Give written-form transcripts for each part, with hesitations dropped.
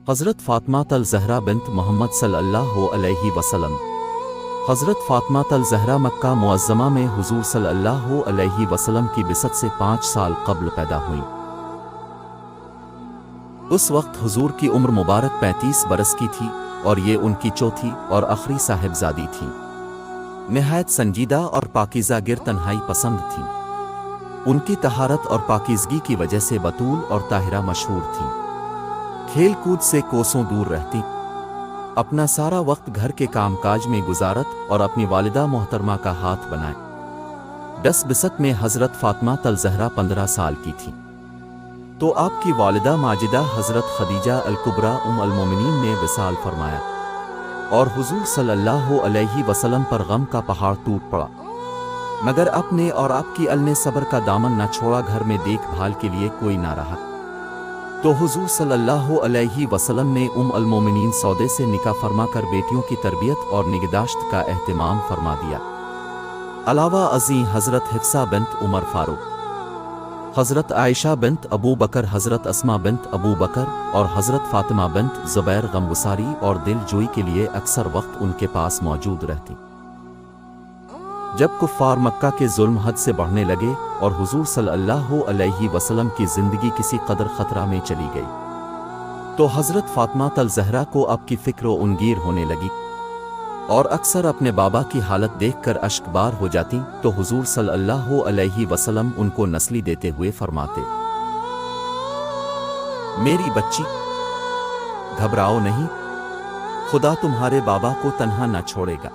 حضرت فاطمہ الزہرا بنت محمد صلی اللہ علیہ وسلم۔ حضرت فاطمہ الزہرا مکہ معظمہ میں حضور صلی اللہ علیہ وسلم کی بعثت سے 5 سال قبل پیدا ہوئیں۔ اس وقت حضور کی عمر مبارک 35 برس کی تھی اور یہ ان کی چوتھی اور آخری صاحبزادی تھی۔ نہایت سنجیدہ اور پاکیزہ گر تنہائی پسند تھی۔ ان کی طہارت اور پاکیزگی کی وجہ سے بطول اور طاہرہ مشہور تھی۔ کھیل کود سے کوسوں دور رہتی، اپنا سارا وقت گھر کے کام کاج میں گزارت اور اپنی والدہ محترمہ کا ہاتھ بنائے۔ 10 بعثت میں حضرت فاطمہ الزہرا 15 سال کی تھی تو آپ کی والدہ ماجدہ حضرت خدیجہ الکبریٰ ام المومنین نے وصال فرمایا اور حضور صلی اللہ علیہ وسلم پر غم کا پہاڑ ٹوٹ پڑا، مگر اپنے اور آپ کی ال نے صبر کا دامن نہ چھوڑا۔ گھر میں دیکھ بھال کے لیے کوئی نہ رہا تو حضور صلی اللہ علیہ وسلم نے ام المومنین سودے سے نکاح فرما کر بیٹیوں کی تربیت اور نگہداشت کا اہتمام فرما دیا۔ علاوہ ازیں حضرت حفصہ بنت عمر فاروق، حضرت عائشہ بنت ابو بکر، حضرت اسماء بنت ابو بکر اور حضرت فاطمہ بنت زبیر غمگساری اور دل جوئی کے لیے اکثر وقت ان کے پاس موجود رہتی۔ جب کفار مکہ کے ظلم حد سے بڑھنے لگے اور حضور صلی اللہ علیہ وسلم کی زندگی کسی قدر خطرہ میں چلی گئی تو حضرت فاطمہ الزہرا کو اب کی فکر و انگیر ہونے لگی اور اکثر اپنے بابا کی حالت دیکھ کر اشک بار ہو جاتی تو حضور صلی اللہ علیہ وسلم ان کو نسلی دیتے ہوئے فرماتے: میری بچی، گھبراؤ نہیں، خدا تمہارے بابا کو تنہا نہ چھوڑے گا۔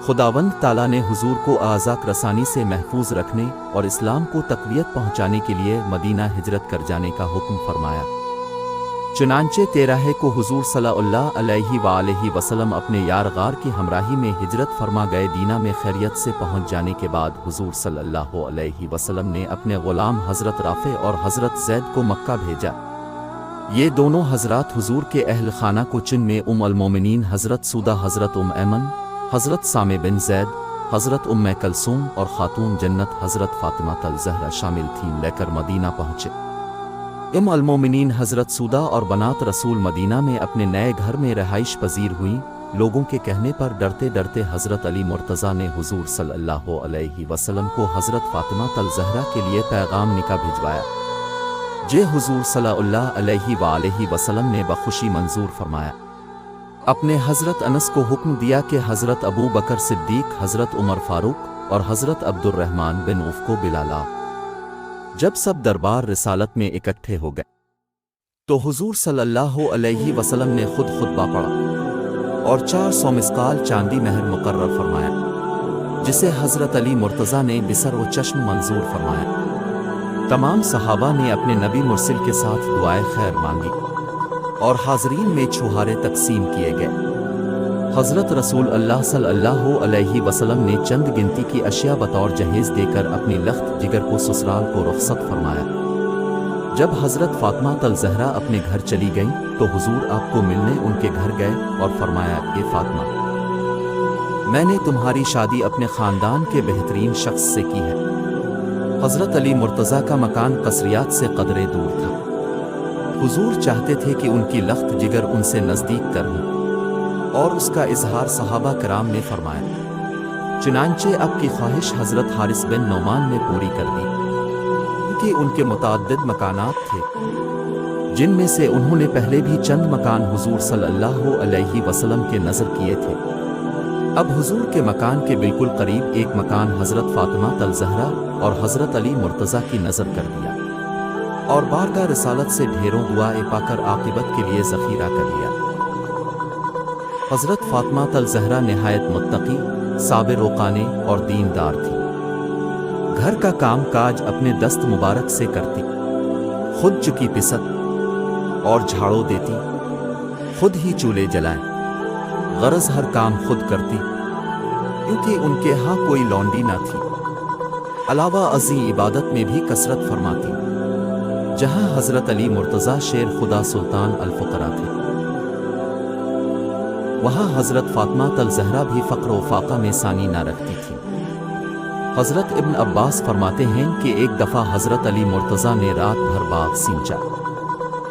خداوند تعالیٰ نے حضور کو آزاق رسانی سے محفوظ رکھنے اور اسلام کو تقویت پہنچانے کے لیے مدینہ ہجرت کر جانے کا حکم فرمایا۔ چنانچہ 13 کو حضور صلی اللہ علیہ وآلہ وسلم اپنے یار غار کی ہمراہی میں ہجرت فرما گئے۔ مدینہ میں خیریت سے پہنچ جانے کے بعد حضور صلی اللہ علیہ وسلم نے اپنے غلام حضرت رافع اور حضرت زید کو مکہ بھیجا۔ یہ دونوں حضرات حضور کے اہل خانہ کو چن میں ام المومنین حضرت سودہ، حضرت ایمن، حضرت سامع بن زید، حضرت کلثوم اور خاتون جنت حضرت فاطمہ الزہرا شامل تھیں لے کر مدینہ پہنچے۔ ام المومنین حضرت سودہ اور بنات رسول مدینہ میں اپنے نئے گھر میں رہائش پذیر ہوئیں۔ لوگوں کے کہنے پر ڈرتے ڈرتے حضرت علی مرتضیٰ نے حضور صلی اللہ علیہ وسلم کو حضرت فاطمہ الزہرا کے لیے پیغام نکاح بھجوایا، جے حضور صلی اللہ علیہ وآلہ وسلم نے بخوشی منظور فرمایا۔ اپنے حضرت انس کو حکم دیا کہ حضرت ابو بکر صدیق، حضرت عمر فاروق اور حضرت عبد الرحمن بن عوف کو بلالا۔ جب سب دربار رسالت میں اکٹھے ہو گئے تو حضور صلی اللہ علیہ وسلم نے خود خطبہ پڑھا اور 400 مسقال چاندی مہر مقرر فرمایا، جسے حضرت علی مرتضیٰ نے بسر و چشم منظور فرمایا۔ تمام صحابہ نے اپنے نبی مرسل کے ساتھ دعائے خیر مانگی اور حاضرین میں چھہارے تقسیم کیے گئے۔ حضرت رسول اللہ صلی اللہ علیہ وسلم نے چند گنتی کی اشیاء بطور جہیز دے کر اپنی لخت جگر کو سسرال کو رخصت فرمایا۔ جب حضرت فاطمہ الزہرا اپنے گھر چلی گئیں تو حضور آپ کو ملنے ان کے گھر گئے اور فرمایا: اے فاطمہ، میں نے تمہاری شادی اپنے خاندان کے بہترین شخص سے کی ہے۔ حضرت علی مرتضیٰ کا مکان قصریات سے قدرے دور تھا۔ حضور چاہتے تھے کہ ان کی لخت جگر ان سے نزدیک کر ہوں اور اس کا اظہار صحابہ کرام نے فرمایا۔ چنانچہ اب کی خواہش حضرت حارث بن نعمان نے پوری کر دی، کیونکہ ان کے متعدد مکانات تھے جن میں سے انہوں نے پہلے بھی چند مکان حضور صلی اللہ علیہ وسلم کے نظر کیے تھے۔ اب حضور کے مکان کے بالکل قریب ایک مکان حضرت فاطمہ الزہرا اور حضرت علی مرتضیٰ کی نظر کر دیا اور بارگاہ رسالت سے ڈھیروں دعائیں پا کر عاقبت کے لیے ذخیرہ کر لیا۔ حضرت فاطمہ الزہرا نہایت متقی، صابر و قانع اور دیندار تھی۔ گھر کا کام کاج اپنے دست مبارک سے کرتی، خود چکی پست اور جھاڑو دیتی، خود ہی چولہے جلائیں، غرض ہر کام خود کرتی، کیونکہ ان کے ہاں کوئی لونڈی نہ تھی۔ علاوہ ازیں عبادت میں بھی کثرت فرماتی، جہاں حضرت علی مرتضیٰ شیر خدا سلطان الفقراء تھے، وہاں حضرت فاطمہ الزہرا بھی فقر و فاقہ میں ثانی نہ رکھتی تھی۔ حضرت ابن عباس فرماتے ہیں کہ ایک دفعہ حضرت علی مرتضیٰ نے رات بھر باغ سینچا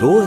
2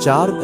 4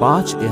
5